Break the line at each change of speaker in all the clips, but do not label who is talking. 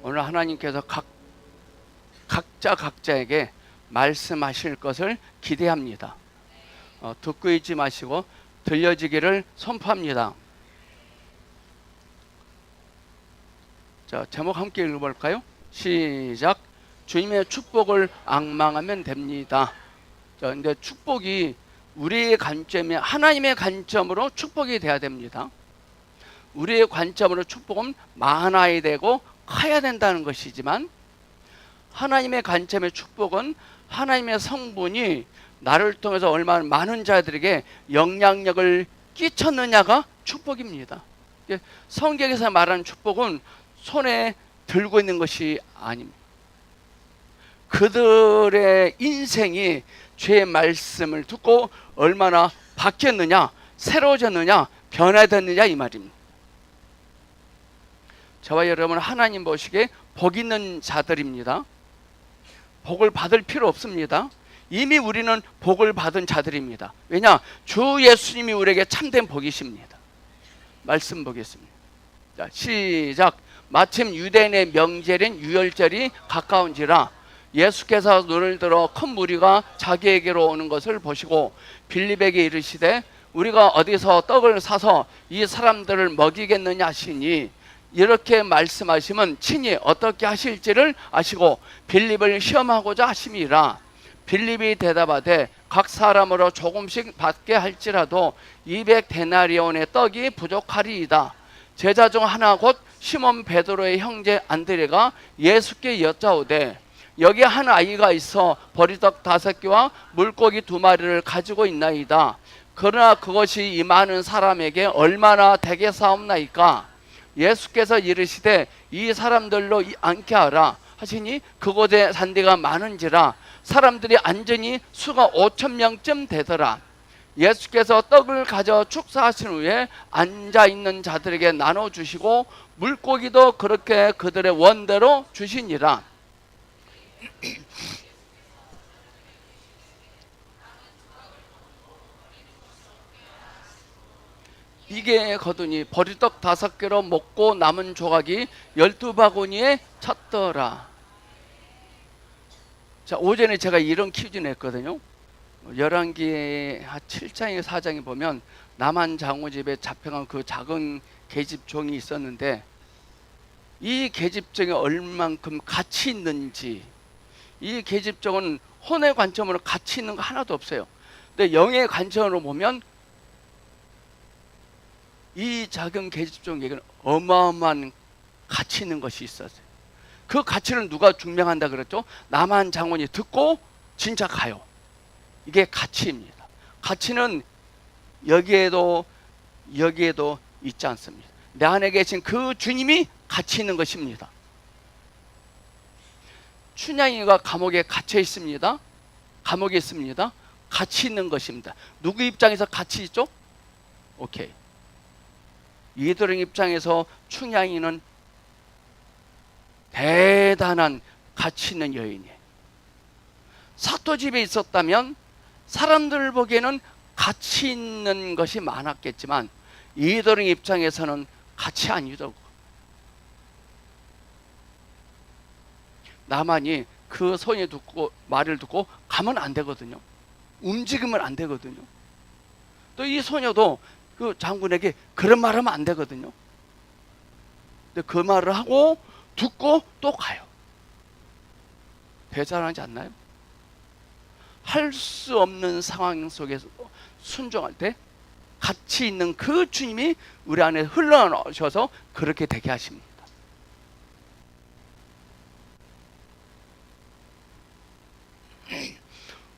오늘 하나님께서 각자에게 말씀하실 것을 기대합니다. 듣고 있지 마시고 들려지기를 선포합니다. 자, 제목 함께 읽어볼까요? 시작. 주님의 축복을 앙망하면 됩니다. 자, 근데 축복이 우리의 관점이 하나님의 관점으로 축복이 돼야 됩니다. 우리의 관점으로 축복은 많아야 되고 커야 된다는 것이지만, 하나님의 관점의 축복은 하나님의 성분이 나를 통해서 얼마나 많은 자들에게 영향력을 끼쳤느냐가 축복입니다. 성경에서 말하는 축복은 손에 들고 있는 것이 아닙니다. 그들의 인생이 죄의 말씀을 듣고 얼마나 바뀌었느냐, 새로워졌느냐, 변화됐느냐 이 말입니다. 저와 여러분은 하나님 보시기에 복 있는 자들입니다. 복을 받을 필요 없습니다. 이미 우리는 복을 받은 자들입니다. 왜냐? 주 예수님이 우리에게 참된 복이십니다. 말씀 보겠습니다. 자, 시작. 마침 유대인의 명절인 유월절이 가까운지라 예수께서 눈을 들어 큰 무리가 자기에게로 오는 것을 보시고 빌립에게 이르시되 우리가 어디서 떡을 사서 이 사람들을 먹이겠느냐 하시니, 이렇게 말씀하시면 친히 어떻게 하실지를 아시고 빌립을 시험하고자 하심이라. 빌립이 대답하되 각 사람으로 조금씩 받게 할지라도 200데나리온의 떡이 부족하리이다. 제자 중 하나 곧 시몬 베드로의 형제 안드레가 예수께 여짜오되 여기 한 아이가 있어 보리떡 5개와 물고기 2마리를 가지고 있나이다. 그러나 그것이 이 많은 사람에게 얼마나 되겠사옵나이까? 예수께서 이르시되 이 사람들로 앉게 하라 하시니 그곳에 산대가 많은지라 사람들이 앉으니 수가 5,000명쯤 되더라. 예수께서 떡을 가져 축사하신 후에 앉아있는 자들에게 나눠주시고 물고기도 그렇게 그들의 원대로 주시니라. 이게 거두니 보리떡 5개로 먹고 남은 조각이 12바구니에 찼더라. 자, 오전에 제가 이런 퀴즈 냈거든요. 열왕기 7장에 4장에 보면 남한 장후 집에 잡혀간 그 작은 계집종이 있었는데, 이 계집종이 얼만큼 가치 있는지, 이 계집종은 혼의 관점으로 가치 있는 거 하나도 없어요. 근데 영의 관점으로 보면 이 작은 계집종에게는 어마어마한 가치 있는 것이 있었어요. 그 가치를 누가 증명한다 그랬죠? 남한 장군이 듣고 진짜 가요. 이게 가치입니다. 가치는 여기에도 있지 않습니다. 내 안에 계신 그 주님이 가치 있는 것입니다. 춘향이가 감옥에 갇혀 있습니다. 감옥에 있습니다. 가치 있는 것입니다. 누구 입장에서 가치 있죠? 오케이. 이도령 입장에서 춘향이는 대단한 가치 있는 여인이에요. 사또집에 있었다면 사람들 보기에는 가치 있는 것이 많았겠지만 이도령 입장에서는 가치 아니더라고. 나만이 그 소녀 듣고 말을 듣고 가면 안 되거든요. 움직이면 안 되거든요. 또 이 소녀도 그 장군에게 그런 말 하면 안 되거든요. 근데 그 말을 하고 듣고 또 가요. 대단하지 않나요? 할 수 없는 상황 속에서 순종할 때 가치 있는 그 주님이 우리 안에 흘러나오셔서 그렇게 되게 하십니다.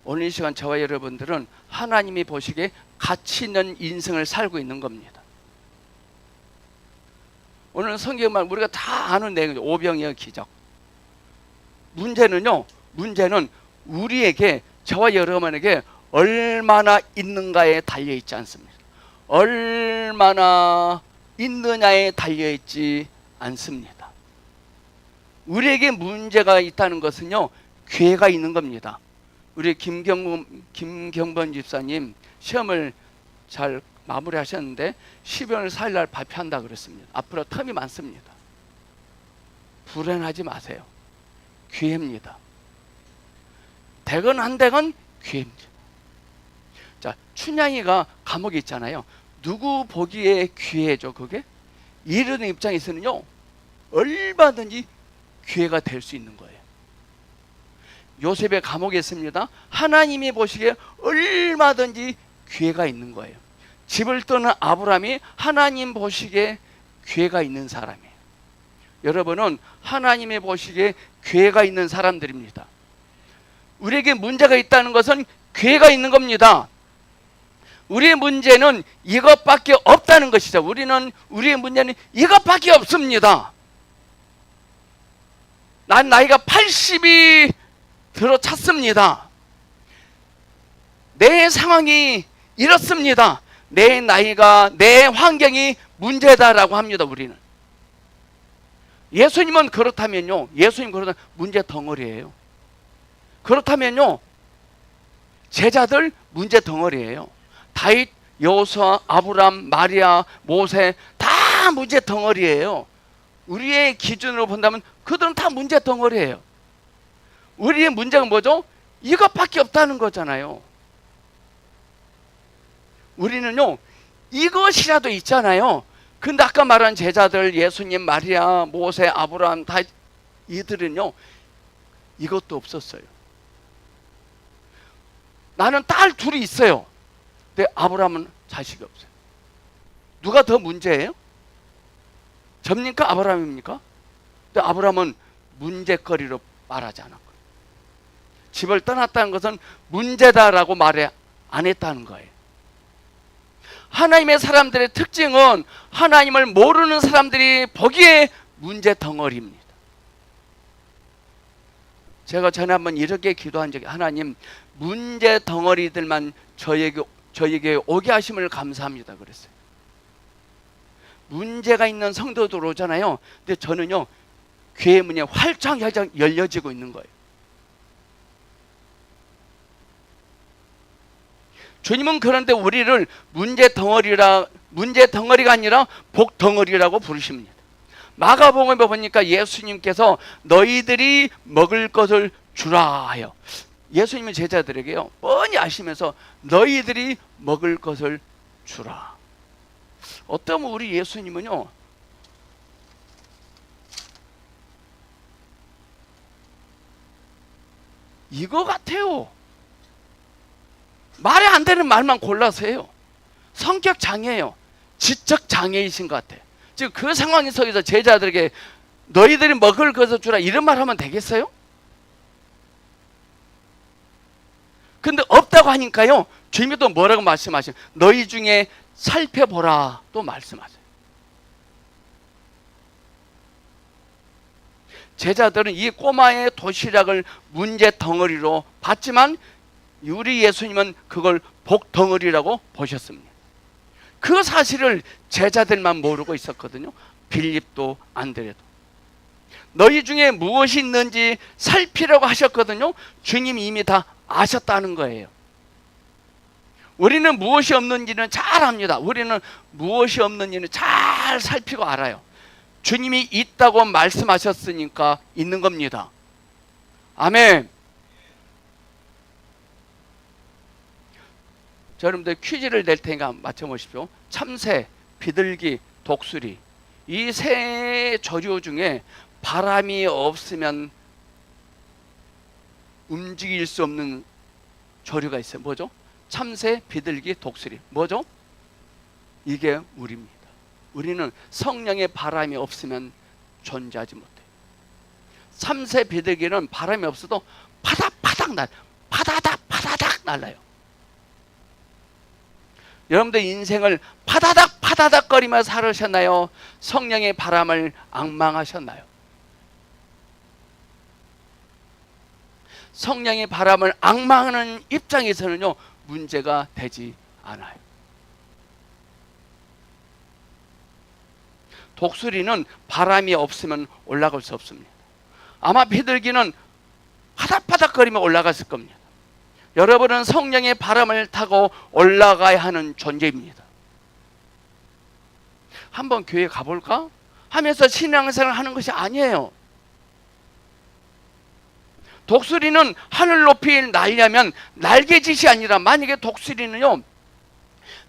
오늘 이 시간 저와 여러분들은 하나님이 보시기에 가치 있는 인생을 살고 있는 겁니다. 오늘 성경말 우리가 다 아는 내용이죠. 오병이어 기적. 문제는 우리에게, 저와 여러분에게 얼마나 있는가에 달려있지 않습니다. 얼마나 있느냐에 달려있지 않습니다. 우리에게 문제가 있다는 것은요, 기회가 있는 겁니다. 우리 김경번 집사님 시험을 잘 마무리하셨는데 12월 4일 날 발표한다 그랬습니다. 앞으로 텀이 많습니다. 불안하지 마세요. 기회입니다. 되건 안 되건 기회입니다. 자, 춘향이가 감옥에 있잖아요. 누구 보기에 기회죠, 그게? 이르는 입장에서는요, 얼마든지 기회가 될 수 있는 거예요. 요셉의 감옥에 있습니다. 하나님이 보시기에 얼마든지 기회가 있는 거예요. 집을 떠는 아브라함이 하나님 보시기에 기회가 있는 사람이에요. 여러분은 하나님의 보시기에 기회가 있는 사람들입니다. 우리에게 문제가 있다는 것은 기회가 있는 겁니다. 우리의 문제는 이것밖에 없다는 것이죠. 우리의 문제는 이것밖에 없습니다. 난 나이가 80이 들어찼습니다. 내 상황이 이렇습니다. 내 나이가, 내 환경이 문제다라고 합니다. 우리는. 예수님은 그렇다면요, 예수님 그러다 문제 덩어리예요. 그렇다면요, 제자들 문제 덩어리예요. 다윗, 여호수아, 아브람, 마리아, 모세 다 문제 덩어리예요. 우리의 기준으로 본다면 그들은 다 문제 덩어리예요. 우리의 문제가 뭐죠? 이것밖에 없다는 거잖아요. 우리는요, 이것이라도 있잖아요. 근데 아까 말한 제자들, 예수님, 마리아, 모세, 아브람 다 이들은요, 이것도 없었어요. 나는 딸 둘이 있어요. 근데 아브람은 자식이 없어요. 누가 더 문제예요? 접니까? 아브람입니까? 근데 아브람은 문제거리로 말하지 않았고요. 집을 떠났다는 것은 문제다라고 말해 안 했다는 거예요. 하나님의 사람들의 특징은 하나님을 모르는 사람들이 보기에 문제 덩어리입니다. 제가 전에 한번 이렇게 기도한 적이, 하나님 문제 덩어리들만 저에게 오게 하심을 감사합니다 그랬어요. 문제가 있는 성도들 오잖아요. 근데 저는요, 교회 문이 활짝 열려지고 있는 거예요. 주님은 그런데 우리를 문제 덩어리가 아니라 복 덩어리라고 부르십니다. 마가복음에 보니까 예수님께서 너희들이 먹을 것을 주라 하여, 예수님은 제자들에게요, 뻔히 아시면서 너희들이 먹을 것을 주라. 어쩌면 우리 예수님은요, 이거 같아요. 말이 안 되는 말만 골라서 해요. 성격 장애예요. 지적 장애이신 것 같아요. 지금 그 상황에 서서 제자들에게 너희들이 먹을 것을 주라 이런 말 하면 되겠어요? 근데 없다고 하니까요, 주님이 또 뭐라고 말씀하셔요? 너희 중에 살펴보라 또 말씀하세요. 제자들은 이 꼬마의 도시락을 문제 덩어리로 봤지만 우리 예수님은 그걸 복 덩어리라고 보셨습니다. 그 사실을 제자들만 모르고 있었거든요. 빌립도 안드레도. 너희 중에 무엇이 있는지 살피라고 하셨거든요. 주님이 이미 다 아셨다는 거예요. 우리는 무엇이 없는지는 잘 압니다. 우리는 무엇이 없는지는 잘 살피고 알아요. 주님이 있다고 말씀하셨으니까 있는 겁니다. 아멘. 자, 여러분들 퀴즈를 낼 테니까 맞춰보십시오. 참새, 비둘기, 독수리, 이 세 조류 중에 바람이 없으면 움직일 수 없는 조류가 있어요. 뭐죠? 참새, 비둘기, 독수리. 뭐죠? 이게 우리입니다. 우리는 성령의 바람이 없으면 존재하지 못해요. 참새, 비둘기는 바람이 없어도 파닥파닥 파다닥 날라요. 여러분들 인생을 파다닥 거리며 살으셨나요? 성령의 바람을 앙망하셨나요? 성령의 바람을 앙망하는 입장에서는요, 문제가 되지 않아요. 독수리는 바람이 없으면 올라갈 수 없습니다. 아마 비둘기는 파닥파닥거리며 올라갔을 겁니다. 여러분은 성령의 바람을 타고 올라가야 하는 존재입니다. 한번 교회 가볼까? 하면서 신앙생활을 하는 것이 아니에요. 독수리는 하늘 높이 날려면 날개짓이 아니라, 만약에 독수리는요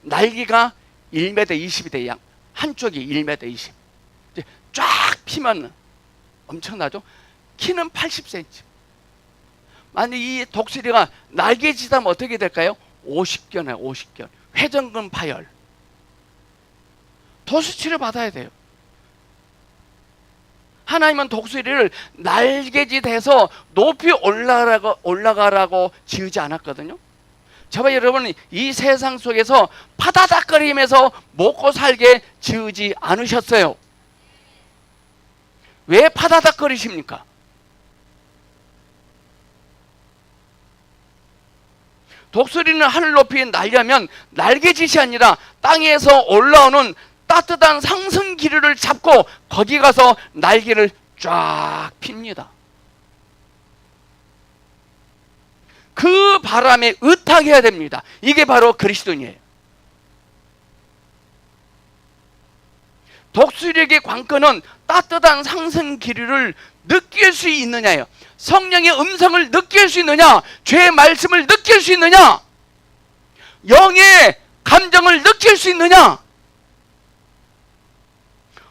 날개가 1m 20이 돼요. 한쪽이 1m 20. 쫙 피면 엄청나죠. 키는 80cm. 만약 이 독수리가 날개짓하면 어떻게 될까요? 50견에 50견. 회전근 파열. 도수치료 받아야 돼요. 하나님은 독수리를 날개짓해서 높이 올라가라고 지으지 않았거든요. 저와 여러분은 이 세상 속에서 파다닥거리면서 먹고 살게 지으지 않으셨어요. 왜 파다닥거리십니까? 독수리는 하늘 높이 날려면 날개짓이 아니라 땅에서 올라오는 따뜻한 상승 기류를 잡고 거기 가서 날개를 쫙 핍니다. 그 바람에 의탁해야 됩니다. 이게 바로 그리스도인이에요. 독수리에게 관건은 따뜻한 상승 기류를 느낄 수 있느냐예요. 성령의 음성을 느낄 수 있느냐, 죄의 말씀을 느낄 수 있느냐, 영의 감정을 느낄 수 있느냐.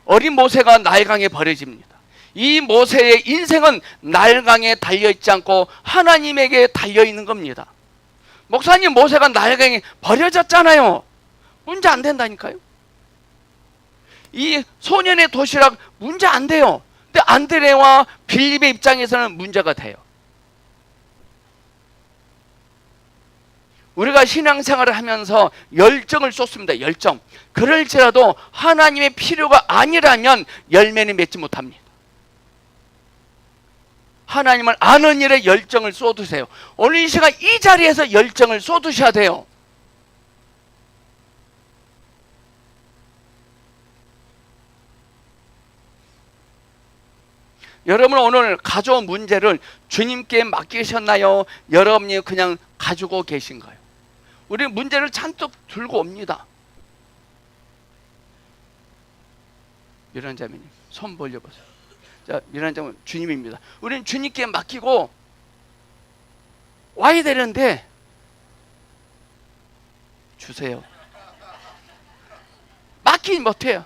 어린 모세가 나일강에 버려집니다. 이 모세의 인생은 나일강에 달려있지 않고 하나님에게 달려있는 겁니다. 목사님, 모세가 나일강에 버려졌잖아요. 문제 안 된다니까요. 이 소년의 도시락 문제 안 돼요. 근데 안드레와 빌립의 입장에서는 문제가 돼요. 우리가 신앙생활을 하면서 열정을 쏟습니다. 열정. 그럴지라도 하나님의 필요가 아니라면 열매는 맺지 못합니다. 하나님을 아는 일에 열정을 쏟으세요. 오늘 이 시간 이 자리에서 열정을 쏟으셔야 돼요. 여러분, 오늘 가져온 문제를 주님께 맡기셨나요? 여러분이 그냥 가지고 계신가요? 우리 문제를 잔뜩 들고 옵니다. 미란 자매님, 손 벌려보세요. 자, 미란 자매, 주님입니다. 우리는 주님께 맡기고 와야 되는데 주세요. 맡기지 못해요.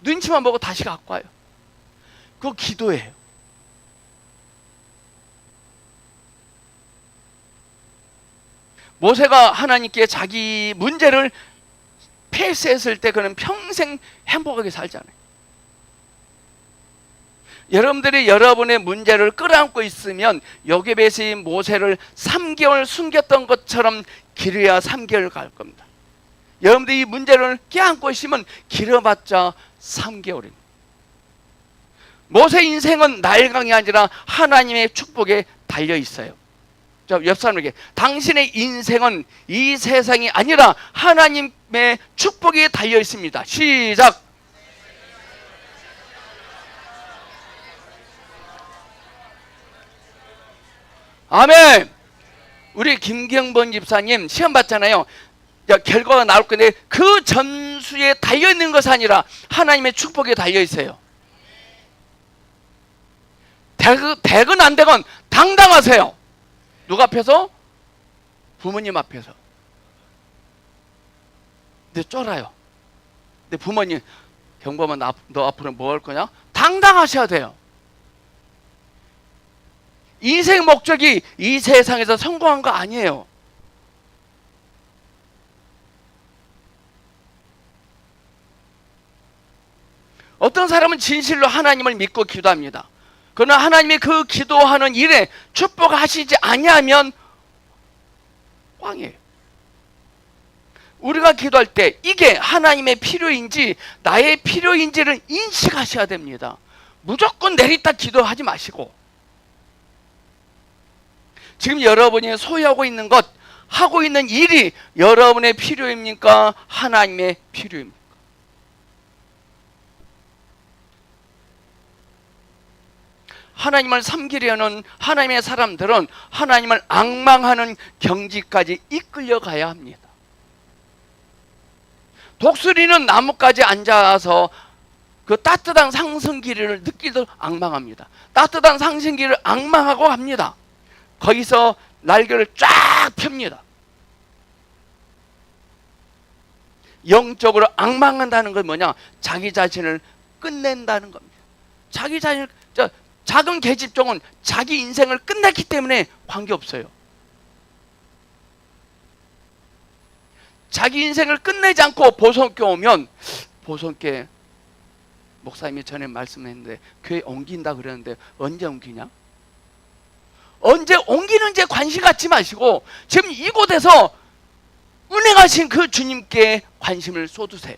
눈치만 보고 다시 갖고 와요. 그거 기도예요. 모세가 하나님께 자기 문제를 패스했을 때 그는 평생 행복하게 살잖아요. 여러분들이 여러분의 문제를 끌어안고 있으면 요게벳이 모세를 3개월 숨겼던 것처럼 길어야 3개월 갈 겁니다. 여러분들이 이 문제를 껴안고 있으면 길어봤자 3개월입니다. 모세 인생은 나일강이 아니라 하나님의 축복에 달려 있어요. 옆 사람에게, 당신의 인생은 이 세상이 아니라 하나님의 축복에 달려 있습니다. 시작. 아멘. 우리 김경번 집사님 시험 봤잖아요. 결과가 나올 건데 그 점수에 달려 있는 것이 아니라 하나님의 축복에 달려 있어요. 되건 안 되건 당당하세요. 누가 앞에서? 부모님 앞에서. 근데 쫄아요. 근데 부모님, 경범아, 너 앞으로 뭐 할 거냐? 당당하셔야 돼요. 인생 목적이 이 세상에서 성공한 거 아니에요. 어떤 사람은 진실로 하나님을 믿고 기도합니다. 그러나 하나님이 그 기도하는 일에 축복하시지 아니하면 꽝이에요. 우리가 기도할 때 이게 하나님의 필요인지 나의 필요인지를 인식하셔야 됩니다. 무조건 내리다 기도하지 마시고, 지금 여러분이 소유하고 있는 것, 하고 있는 일이 여러분의 필요입니까? 하나님의 필요입니까? 하나님을 섬기려는 하나님의 사람들은 하나님을 앙망하는 경지까지 이끌려가야 합니다. 독수리는 나뭇가지에 앉아서 그 따뜻한 상승기를 느끼도록 앙망합니다. 따뜻한 상승기를 앙망하고 갑니다. 거기서 날개를 쫙 펴니다. 영적으로 앙망한다는 건 뭐냐? 자기 자신을 끝낸다는 겁니다. 자기 자신을, 작은 계집종은 자기 인생을 끝냈기 때문에 관계없어요. 자기 인생을 끝내지 않고 보성교회 오면, 보성교회 목사님이 전에 말씀했는데 교회 옮긴다 그러는데 언제 옮기냐? 언제 옮기는지 관심 갖지 마시고 지금 이곳에서 은행하신 그 주님께 관심을 쏟으세요.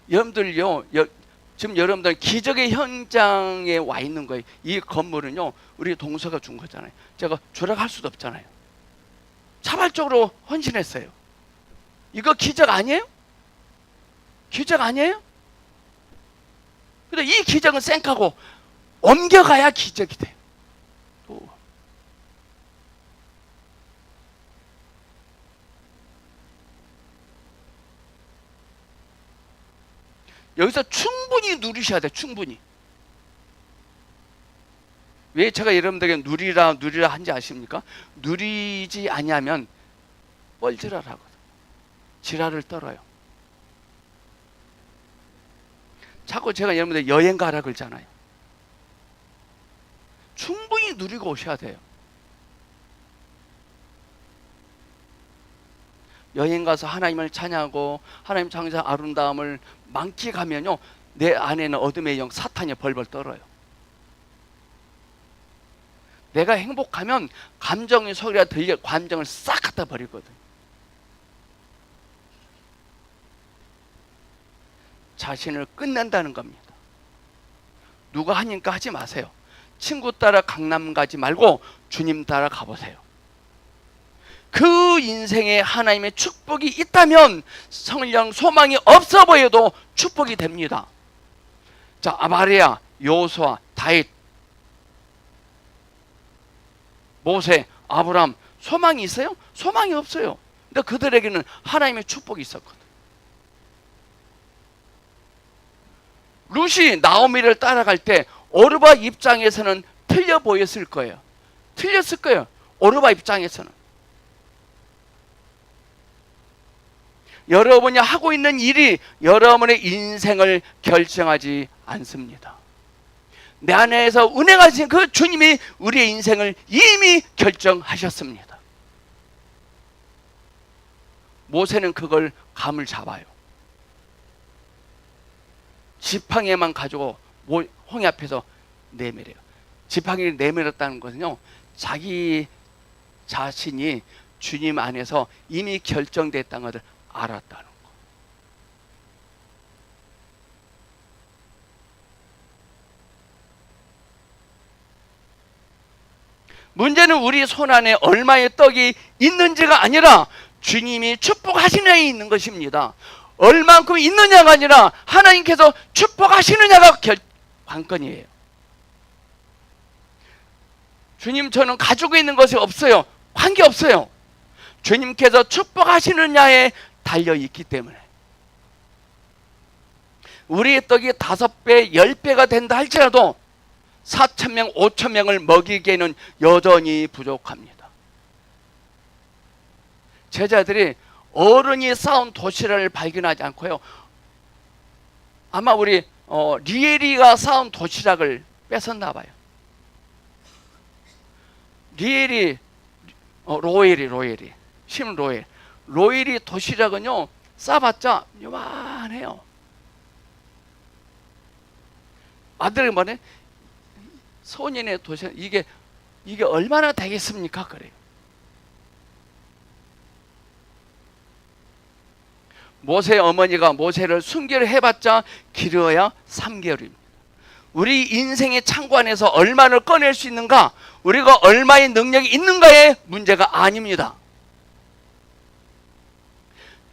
여러분들요, 지금 여러분들 기적의 현장에 와 있는 거예요. 이 건물은요, 우리 동서가 준 거잖아요. 제가 조락할 수도 없잖아요. 자발적으로 헌신했어요. 이거 기적 아니에요? 기적 아니에요? 근데 이 기적은 쌩까고 옮겨가야 기적이 돼요. 또 여기서 충분히 누리셔야 돼요. 충분히. 왜 제가 여러분들에게 누리라 한지 아십니까? 누리지 아니하면 뻘지랄하거든. 지랄을 떨어요. 자꾸 제가 여러분들 여행 가라 그러잖아요. 충분히 누리고 오셔야 돼요. 여행 가서 하나님을 찬양하고 하나님 창조의 아름다움을 만끽하면요, 내 안에는 어둠의 영 사탄이 벌벌 떨어요. 내가 행복하면 감정의 소리가 들려 감정을 싹 갖다 버리거든. 자신을 끝낸다는 겁니다. 누가 하니까 하지 마세요. 친구 따라 강남 가지 말고 주님 따라 가보세요. 그 인생에 하나님의 축복이 있다면 성령 소망이 없어 보여도 축복이 됩니다. 자, 아마리아, 요수아, 다윗, 모세, 아브람 소망이 있어요? 소망이 없어요. 근데 그들에게는 하나님의 축복이 있었거든. 룻이 나오미를 따라갈 때 오르바 입장에서는 틀려 보였을 거예요. 틀렸을 거예요. 오르바 입장에서는. 여러분이 하고 있는 일이 여러분의 인생을 결정하지 않습니다. 내 안에서 운행하신 그 주님이 우리의 인생을 이미 결정하셨습니다. 모세는 그걸 감을 잡아요. 지팡이만 가지고 홍해 앞에서 내밀어요. 지팡이를 내밀었다는 것은요, 자기 자신이 주님 안에서 이미 결정됐다는 것을 알았다는 거. 문제는 우리 손안에 얼마의 떡이 있는지가 아니라 주님이 축복하시느냐에 있는 것입니다. 얼만큼 있느냐가 아니라 하나님께서 축복하시느냐가 관건이에요. 주님, 저는 가지고 있는 것이 없어요. 관계없어요. 주님께서 축복하시느냐에 달려있기 때문에. 우리의 떡이 5배, 10배가 된다 할지라도 4,000명, 5,000명을 먹이기에는 여전히 부족합니다. 제자들이 어른이 쌓은 도시락을 발견하지 않고요, 아마 우리 리엘이가 쌓은 도시락을 뺏었나 봐요. 리엘이 로엘이 심 로엘이 도시락은요 싸봤자 요만해요. 아들이 뭐래? 소년의 도시락 이게 얼마나 되겠습니까? 그래요. 모세의 어머니가 모세를 순교를 해봤자 길어야 3개월입니다. 우리 인생의 창고 안에서 얼마를 꺼낼 수 있는가, 우리가 얼마의 능력이 있는가의 문제가 아닙니다.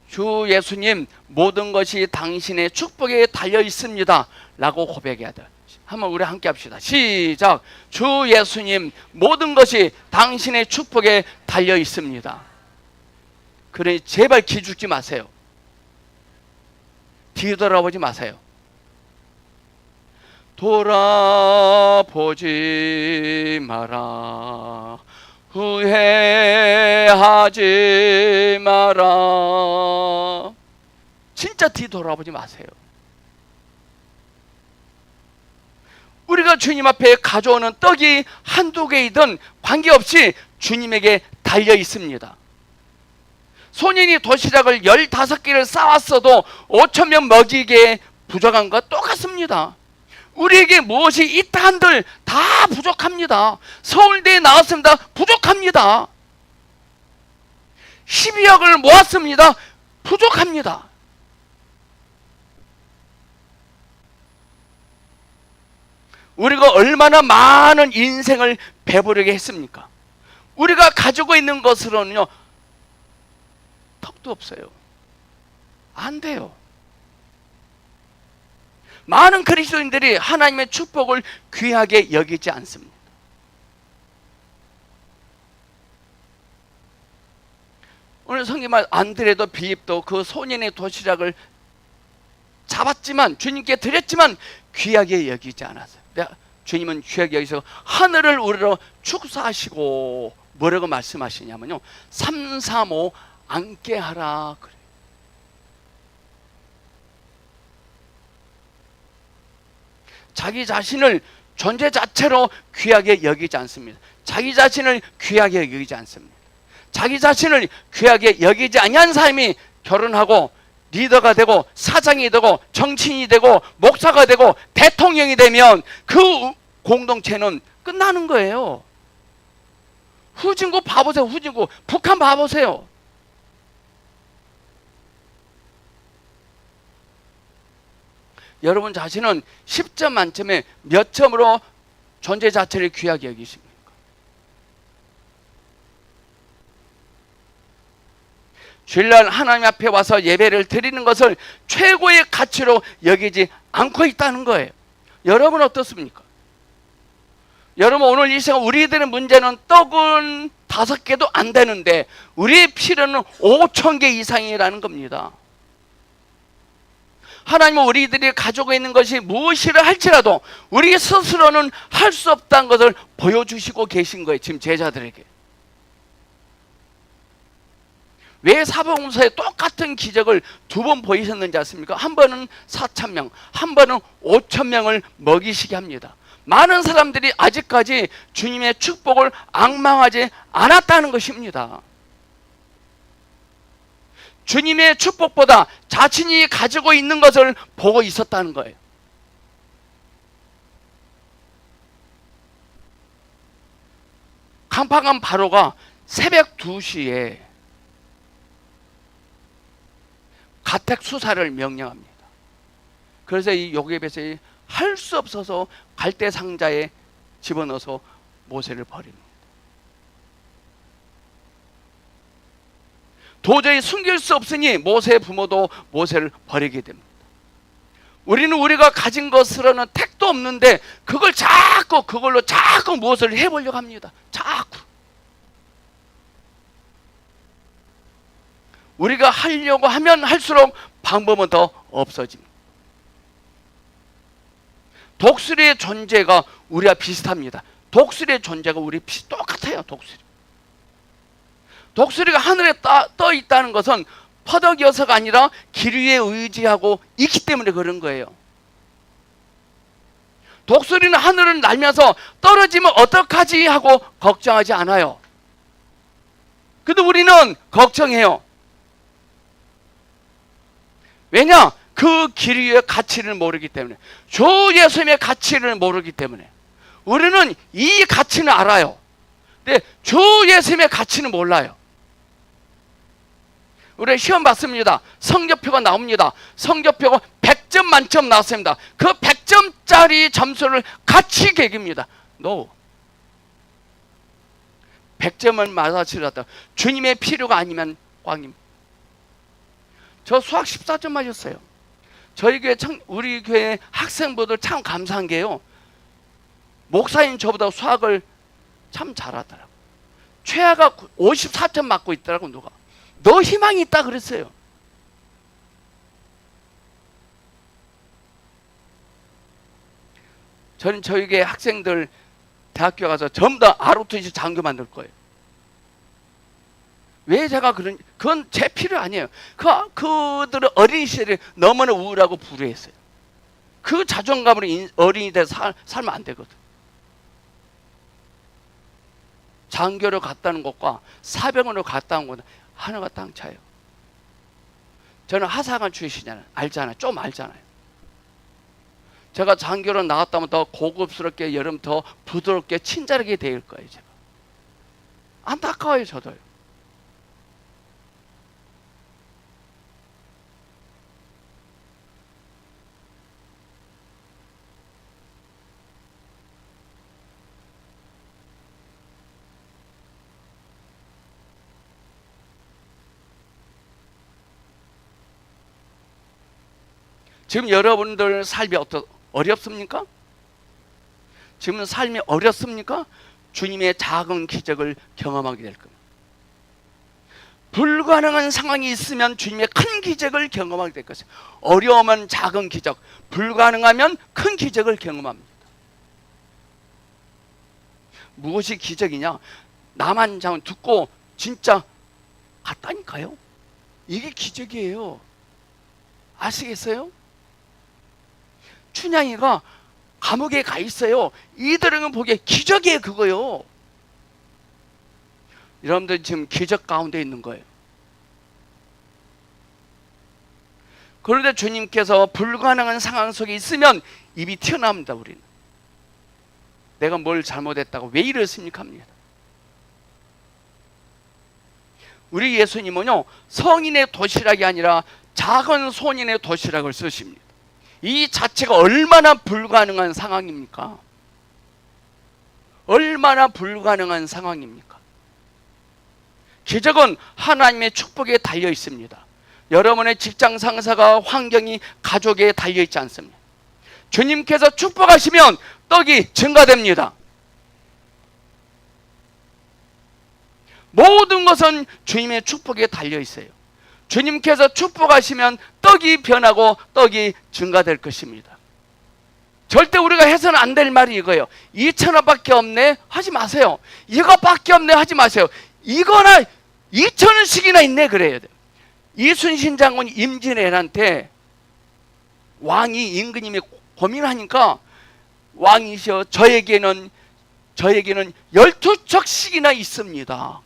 주 예수님, 모든 것이 당신의 축복에 달려 있습니다 라고 고백해야 돼요. 한번 우리 함께 합시다. 시작. 주 예수님, 모든 것이 당신의 축복에 달려 있습니다. 그러니 제발 기죽지 마세요. 뒤돌아보지 마세요. 돌아보지 마라. 후회하지 마라. 진짜 뒤돌아보지 마세요. 우리가 주님 앞에 가져오는 떡이 한두 개이든 관계없이 주님에게 달려 있습니다. 소년이 도시락을 15개를 쌓았어도 5,000명 먹이기에 부족한 것과 똑같습니다. 우리에게 무엇이 있다 한들 다 부족합니다. 서울대에 나왔습니다. 부족합니다. 12억을 모았습니다. 부족합니다. 우리가 얼마나 많은 인생을 배부르게 했습니까? 우리가 가지고 있는 것으로는요, 턱도 없어요. 안 돼요. 많은 그리스도인들이 하나님의 축복을 귀하게 여기지 않습니다. 오늘 성경말 안드레도 빌립도 그 소년의 도시락을 잡았지만, 주님께 드렸지만 귀하게 여기지 않았어요. 주님은 귀하게 여기서 하늘을 우러러 축사하시고 뭐라고 말씀하시냐면요, 3, 3, 5 앉게 하라 그래요. 자기 자신을 존재 자체로 귀하게 여기지 않습니다. 자기 자신을 귀하게 여기지 않습니다. 자기 자신을 귀하게 여기지 아니한 사람이 결혼하고 리더가 되고 사장이 되고 정치인이 되고 목사가 되고 대통령이 되면 그 공동체는 끝나는 거예요. 후진국 봐보세요. 후진국 북한 봐보세요. 여러분 자신은 10점 만점에 몇 점으로 존재 자체를 귀하게 여기십니까? 주일날 하나님 앞에 와서 예배를 드리는 것을 최고의 가치로 여기지 않고 있다는 거예요. 여러분 어떻습니까? 여러분 오늘 이 시간 우리들의 문제는 떡은 5개도 안 되는데 우리의 필요는 5,000개 이상이라는 겁니다. 하나님은 우리들이 가지고 있는 것이 무엇이라 할지라도 우리 스스로는 할 수 없다는 것을 보여주시고 계신 거예요. 지금 제자들에게. 왜 사복음서에 똑같은 기적을 2번 보이셨는지 아십니까? 한 번은 4,000명, 한 번은 5,000명을 먹이시게 합니다. 많은 사람들이 아직까지 주님의 축복을 앙망하지 않았다는 것입니다. 주님의 축복보다 자신이 가지고 있는 것을 보고 있었다는 거예요. 간파간 바로가 새벽 2시에 가택 수사를 명령합니다. 그래서 이 요괴벳이 할 수 없어서 갈대 상자에 집어넣어서 모세를 버립니다. 도저히 숨길 수 없으니 모세의 부모도 모세를 버리게 됩니다. 우리는 우리가 가진 것으로는 택도 없는데 그걸로 자꾸 무엇을 해보려고 합니다. 자꾸. 우리가 하려고 하면 할수록 방법은 더 없어집니다. 독수리의 존재가 우리와 비슷합니다. 독수리의 존재가 우리 똑같아요. 독수리가 하늘에 떠 있다는 것은 퍼덕이어서가 아니라 길 위에 의지하고 있기 때문에 그런 거예요. 독수리는 하늘을 날면서 떨어지면 어떡하지 하고 걱정하지 않아요. 근데 우리는 걱정해요. 왜냐? 그 길 위의 가치를 모르기 때문에, 주 예수님의 가치를 모르기 때문에. 우리는 이 가치는 알아요. 근데 주 예수님의 가치는 몰라요. 우리 시험 봤습니다. 성적표가 나옵니다. 성적표가 100점 만점 나왔습니다. 그 100점짜리 점수를 같이 계깁니다. No. 100점을 맞아치렀다. 주님의 필요가 아니면 꽝입니다. 저 수학 14점 맞았어요. 저희 교회 우리 교회 학생부들 참 감사한 게요, 목사님 저보다 수학을 참 잘하더라고요. 최하가 54점 맞고 있더라고. 누가 너 희망이 있다 그랬어요. 저는 저에게 학생들 대학교 가서 전부 다 ROTC 장교 만들 거예요. 왜 제가 그건 제 필요 아니에요. 그들은 어린 시절에 너무나 우울하고 불우했어요. 그 자존감으로 어린이 돼서 살면 안 되거든. 장교로 갔다는 것과 사병으로 갔다는 것은 하나가 땅 차예요. 저는 하사관 출신이잖아요. 알잖아요. 좀 알잖아요. 제가 장교로 나갔다면 더 고급스럽게, 여름 더 부드럽게, 친절하게 될 거예요. 제가. 안타까워요, 저도요. 지금 여러분들 삶이 어렵습니까? 지금 삶이 어렵습니까? 주님의 작은 기적을 경험하게 될 겁니다. 불가능한 상황이 있으면 주님의 큰 기적을 경험하게 될 것이에요. 어려우면 작은 기적, 불가능하면 큰 기적을 경험합니다. 무엇이 기적이냐? 나만 장 듣고 진짜 갔다니까요. 이게 기적이에요. 아시겠어요? 춘향이가 감옥에 가 있어요. 이들은 보기에 기적이에요. 그거요. 여러분들 지금 기적 가운데 있는 거예요. 그런데 주님께서 불가능한 상황 속에 있으면 입이 튀어나옵니다. 우리는 내가 뭘 잘못했다고 왜 이랬습니까 합니다. 우리 예수님은요, 성인의 도시락이 아니라 작은 손인의 도시락을 쓰십니다. 이 자체가 얼마나 불가능한 상황입니까? 얼마나 불가능한 상황입니까? 기적은 하나님의 축복에 달려 있습니다. 여러분의 직장 상사가, 환경이, 가족에 달려 있지 않습니다. 주님께서 축복하시면 떡이 증가됩니다. 모든 것은 주님의 축복에 달려 있어요. 주님께서 축복하시면 떡이 변하고 떡이 증가될 것입니다. 절대 우리가 해서는 안 될 말이 이거예요. 2,000원밖에 없네 하지 마세요. 이거밖에 없네 하지 마세요. 이거나 2,000원씩이나 있네 그래야 돼요. 이순신 장군 임진왜란때 왕이 임금님이 고민하니까 왕이시여 저에게는 12척씩이나 있습니다.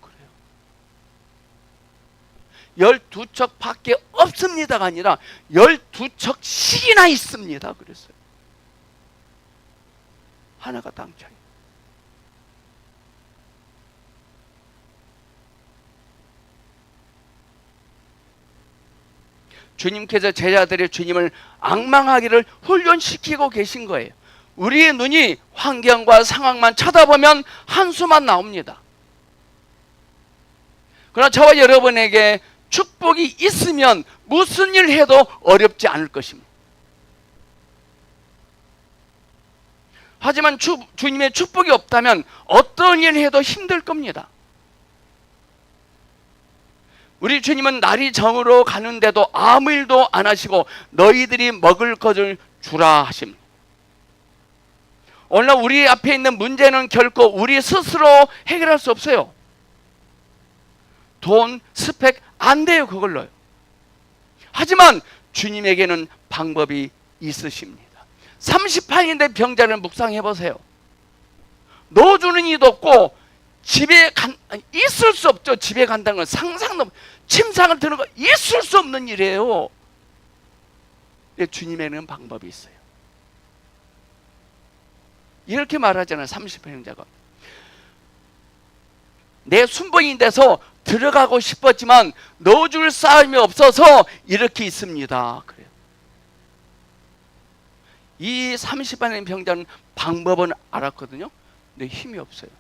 12척밖에 없습니다가 아니라 12척씩이나 있습니다. 그랬어요. 하나가 땅 차이. 주님께서 제자들의 주님을 앙망하기를 훈련시키고 계신 거예요. 우리의 눈이 환경과 상황만 쳐다보면 한숨만 나옵니다. 그러나 저와 여러분에게 축복이 있으면 무슨 일 해도 어렵지 않을 것입니다. 하지만 주님의 축복이 없다면 어떤 일 해도 힘들 겁니다. 우리 주님은 날이 저물어 가는데도 아무 일도 안 하시고 너희들이 먹을 것을 주라 하십니다. 오늘 우리 앞에 있는 문제는 결코 우리 스스로 해결할 수 없어요. 돈, 스펙 안 돼요. 그걸로요. 하지만 주님에게는 방법이 있으십니다. 38년 병자를 묵상해 보세요. 넣어주는 이도 없고 집에 있을 수 없죠. 집에 간다는 건 상상도, 침상을 드는 거 있을 수 없는 일이에요. 근데 주님에는 방법이 있어요. 이렇게 말하잖아요. 38년자가 내 순번이 돼서 들어가고 싶었지만 넣어줄 사람이 없어서 이렇게 있습니다. 그래요. 이 30만 병자는 방법은 알았거든요. 근데 힘이 없어요.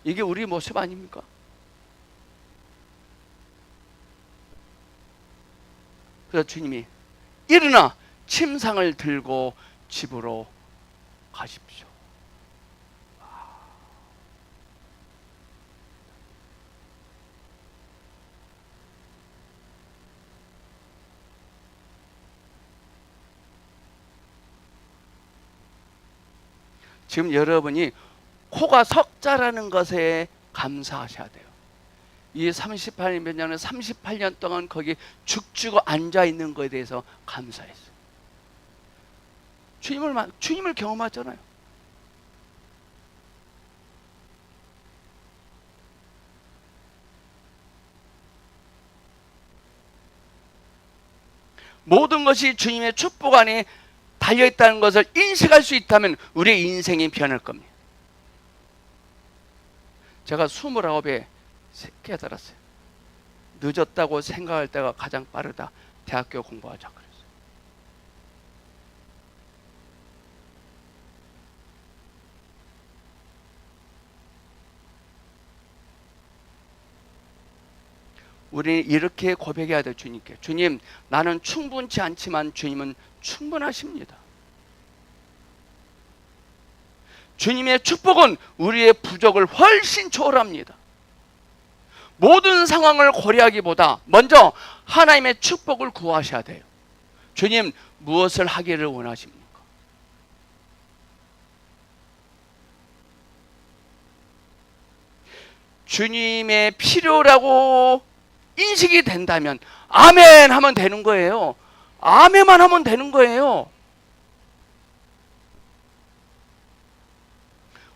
이게 우리 모습 아닙니까? 그래서 주님이 일어나 침상을 들고 집으로 가십시오. 지금 여러분이 코가 석자라는 것에 감사하셔야 돼요. 이 38년 38년 동안 거기 죽죽 앉아 있는 것에 대해서 감사했어요. 주님을 경험하잖아요. 모든 것이 주님의 축복 안에 달려있다는 것을 인식할 수 있다면 우리의 인생이 변할 겁니다. 제가 29에 깨달았어요. 늦었다고 생각할 때가 가장 빠르다. 대학교 공부하자 그랬어요. 우리는 이렇게 고백해야 돼요. 주님께. 주님, 나는 충분치 않지만 주님은 충분하십니다. 주님의 축복은 우리의 부족을 훨씬 초월합니다. 모든 상황을 고려하기보다 먼저 하나님의 축복을 구하셔야 돼요. 주님, 무엇을 하기를 원하십니까? 주님의 필요라고 인식이 된다면 아멘 하면 되는 거예요. 아멘만 하면 되는 거예요.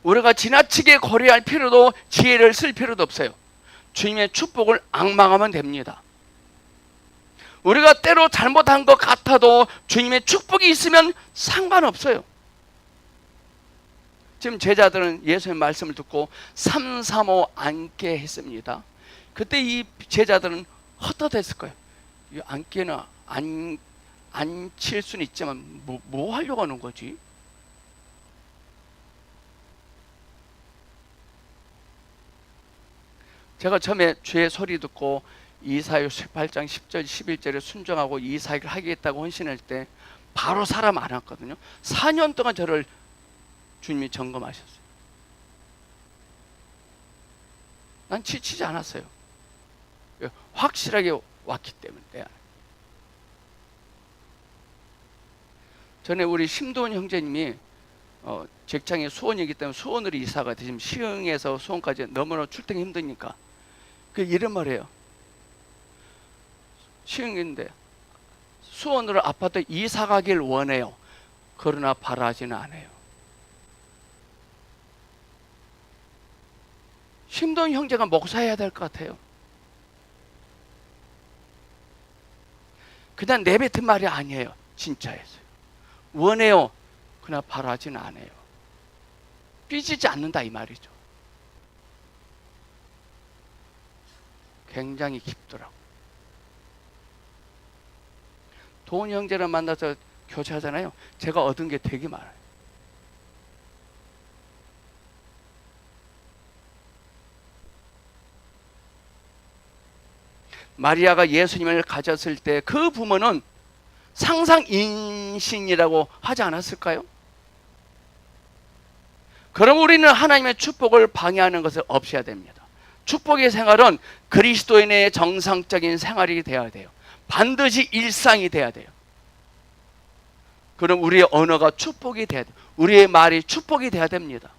우리가 지나치게 고려할 필요도 지혜를 쓸 필요도 없어요. 주님의 축복을 앙망하면 됩니다. 우리가 때로 잘못한 것 같아도 주님의 축복이 있으면 상관없어요. 지금 제자들은 예수의 말씀을 듣고 335 앉게 했습니다. 그때 이 제자들은 헛헛했을 거예요. 이 앉기는 앉힐 수는 있지만 뭐 하려고 하는 거지? 제가 처음에 주의 소리 듣고 이사야 18장 10절 11절에 순종하고 이사야를 하겠다고 헌신할 때 바로 사람 안 왔거든요. 4년 동안 저를 주님이 점검하셨어요. 난 지치지 않았어요. 확실하게 왔기 때문에. 전에 우리 심도원 형제님이 직장이 수원이기 때문에 수원으로 이사가 지금 시흥에서 수원까지 너무나 출퇴근 힘드니까 이런 말이에요. 시흥인데 수원으로 아파트 이사 가길 원해요. 그러나 바라지는 않아요. 심도원 형제가 목사해야 될 것 같아요. 그냥 내뱉은 말이 아니에요. 진짜였어요. 원해요. 그러나 바라지는 않아요. 삐지지 않는다 이 말이죠. 굉장히 깊더라고. 도훈 형제를 만나서 교제하잖아요. 제가 얻은 게 되게 많아요. 마리아가 예수님을 가졌을 때 그 부모는 상상인신이라고 하지 않았을까요? 그럼 우리는 하나님의 축복을 방해하는 것을 없애야 됩니다. 축복의 생활은 그리스도인의 정상적인 생활이 되어야 돼요. 반드시 일상이 돼야 돼요. 그럼 우리의 언어가 축복이 돼야 돼요. 우리의 말이 축복이 돼야 됩니다.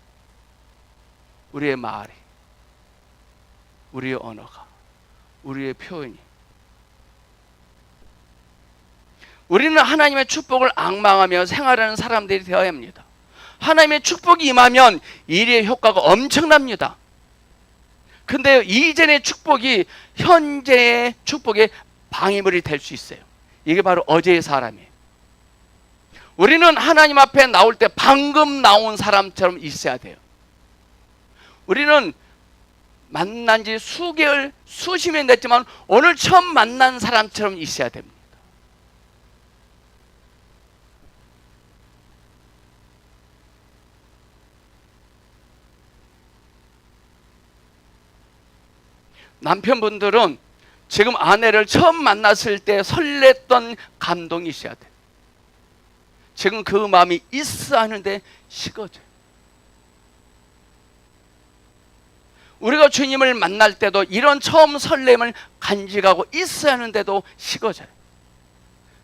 우리의 말이, 우리의 언어가, 우리의 표현이. 우리는 하나님의 축복을 앙망하며 생활하는 사람들이 되어야 합니다. 하나님의 축복이 임하면 일의 효과가 엄청납니다. 근데 이전의 축복이 현재의 축복의 방해물이 될 수 있어요. 이게 바로 어제의 사람이에요. 우리는 하나님 앞에 나올 때 방금 나온 사람처럼 있어야 돼요. 우리는 만난 지 수개월, 수십 년 됐지만 오늘 처음 만난 사람처럼 있어야 됩니다. 남편분들은 지금 아내를 처음 만났을 때 설렜던 감동이 있어야 돼요. 지금 그 마음이 있어 하는데 식어져요. 우리가 주님을 만날 때도 이런 처음 설렘을 간직하고 있어야 하는데도 식어져요.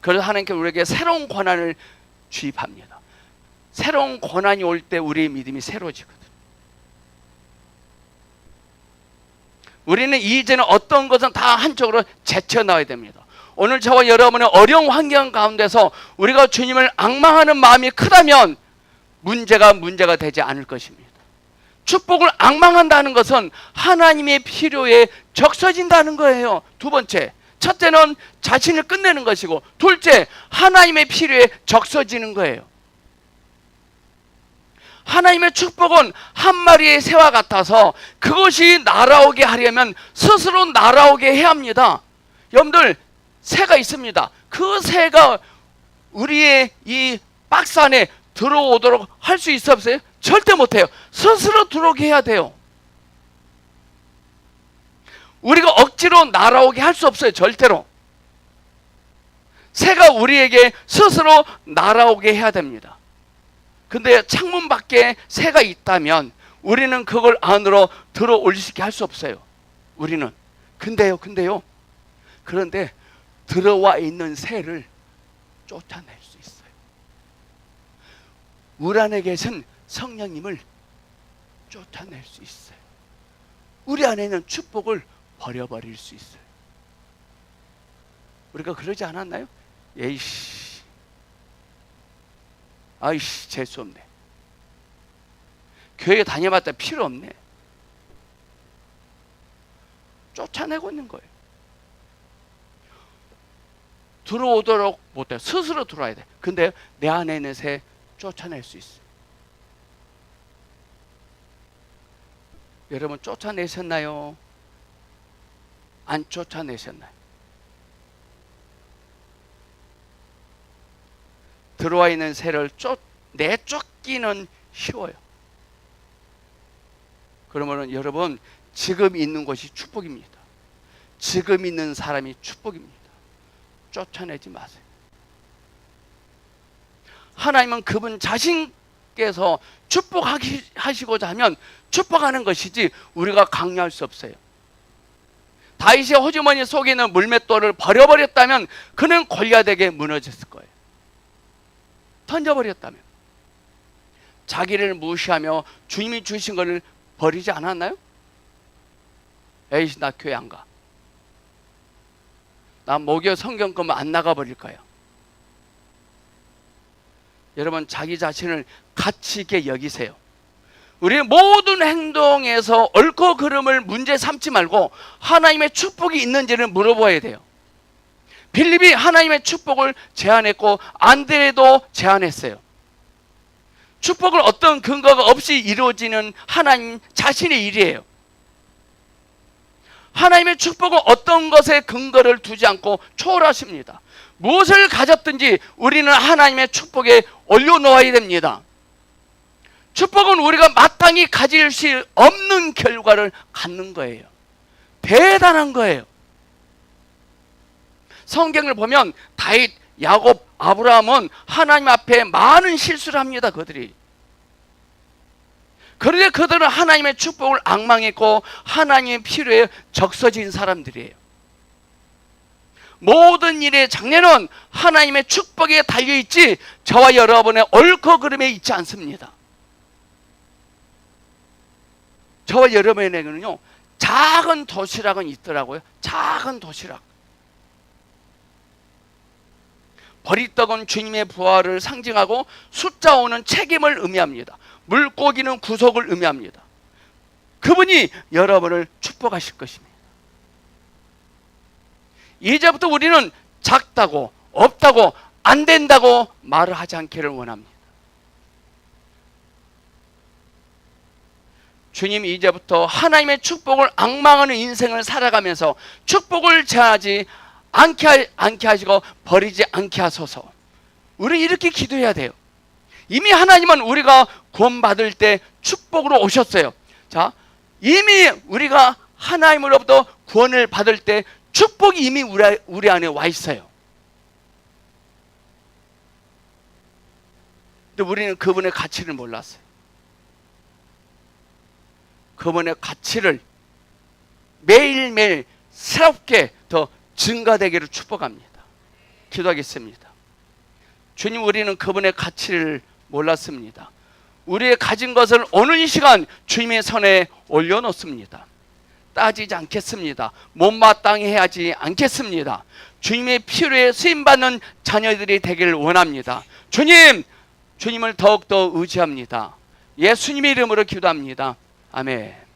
그래서 하나님께 우리에게 새로운 권한을 주입합니다. 새로운 고난이 올 때 우리의 믿음이 새로워지거든. 우리는 이제는 어떤 것은 다 한쪽으로 제쳐놔야 됩니다. 오늘 저와 여러분의 어려운 환경 가운데서 우리가 주님을 앙망하는 마음이 크다면 문제가 되지 않을 것입니다. 축복을 앙망한다는 것은 하나님의 필요에 적셔진다는 거예요. 두 번째, 첫째는 자신을 끝내는 것이고, 둘째, 하나님의 필요에 적셔지는 거예요. 하나님의 축복은 한 마리의 새와 같아서 그것이 날아오게 하려면 스스로 날아오게 해야 합니다. 여러분들, 새가 있습니다. 그 새가 우리의 이 박스 안에 들어오도록 할 수 있어 없어요? 절대 못해요. 스스로 들어오게 해야 돼요. 우리가 억지로 날아오게 할 수 없어요. 절대로. 새가 우리에게 스스로 날아오게 해야 됩니다. 근데 창문 밖에 새가 있다면 우리는 그걸 안으로 들어올 수 있게 할 수 없어요. 우리는. 근데요. 그런데 들어와 있는 새를 쫓아낼 수 있어요. 우리 안에 계신 성령님을 쫓아낼 수 있어요. 우리 안에 있는 축복을 버려버릴 수 있어요. 우리가 그러지 않았나요? 에이씨, 아이씨, 재수없네. 교회 다녀봤다 필요 없네. 쫓아내고 있는 거예요. 들어오도록 못해. 스스로 들어와야 돼. 근데 내 안에 있는 새 쫓아낼 수 있어요. 여러분, 쫓아내셨나요? 안 쫓아내셨나요? 들어와 있는 새를 내쫓기는 쉬워요. 그러면 여러분, 지금 있는 것이 축복입니다. 지금 있는 사람이 축복입니다. 쫓아내지 마세요. 하나님은 그분 자신께서 축복하시고자 하면 축복하는 것이지 우리가 강요할 수 없어요. 다윗의 호주머니 속에 있는 물맷돌을 버려버렸다면 그는 골리앗에게 무너졌을 거예요. 던져버렸다면. 자기를 무시하며 주님이 주신 것을 버리지 않았나요? 에이씨, 나 교회 안 가. 나 목요 성경 거면 안 나가버릴 거야. 여러분, 자기 자신을 가치 있게 여기세요. 우리 모든 행동에서 옳고 그름을 문제 삼지 말고 하나님의 축복이 있는지를 물어봐야 돼요. 빌립이 하나님의 축복을 제안했고 안드레도 제안했어요. 축복은 어떤 근거가 없이 이루어지는 하나님 자신의 일이에요. 하나님의 축복은 어떤 것에 근거를 두지 않고 초월하십니다. 무엇을 가졌든지 우리는 하나님의 축복에 올려놓아야 됩니다. 축복은 우리가 마땅히 가질 수 없는 결과를 갖는 거예요. 대단한 거예요. 성경을 보면 다윗, 야곱, 아브라함은 하나님 앞에 많은 실수를 합니다. 그들이. 그런데 그들은 하나님의 축복을 앙망했고 하나님의 필요에 적서진 사람들이에요. 모든 일의 장래는 하나님의 축복에 달려있지 저와 여러분의 옳고 그름에 있지 않습니다. 저와 여러분에게는요, 작은 도시락은 있더라고요. 작은 도시락. 버리떡은 주님의 부활을 상징하고 숫자 5는 책임을 의미합니다. 물고기는 구속을 의미합니다. 그분이 여러분을 축복하실 것입니다. 이제부터 우리는 작다고, 없다고, 안 된다고 말을 하지 않기를 원합니다. 주님이 이제부터 하나님의 축복을 앙망하는 인생을 살아가면서 축복을 제하지 않게 하시고 버리지 않게 하소서. 우리 이렇게 기도해야 돼요. 이미 하나님은 우리가 구원받을 때 축복으로 오셨어요. 자, 이미 우리가 하나님으로부터 구원을 받을 때 축복이 이미 우리 안에 와 있어요. 근데 우리는 그분의 가치를 몰랐어요. 그분의 가치를 매일매일 새롭게 더 증가되기를 축복합니다. 기도하겠습니다. 주님, 우리는 그분의 가치를 몰랐습니다. 우리의 가진 것을 오늘 이 시간 주님의 손에 올려놓습니다. 따지지 않겠습니다. 못마땅히 하지 않겠습니다. 주님의 필요에 쓰임받는 자녀들이 되기를 원합니다. 주님을 더욱더 의지합니다. 예수님의 이름으로 기도합니다. 아멘.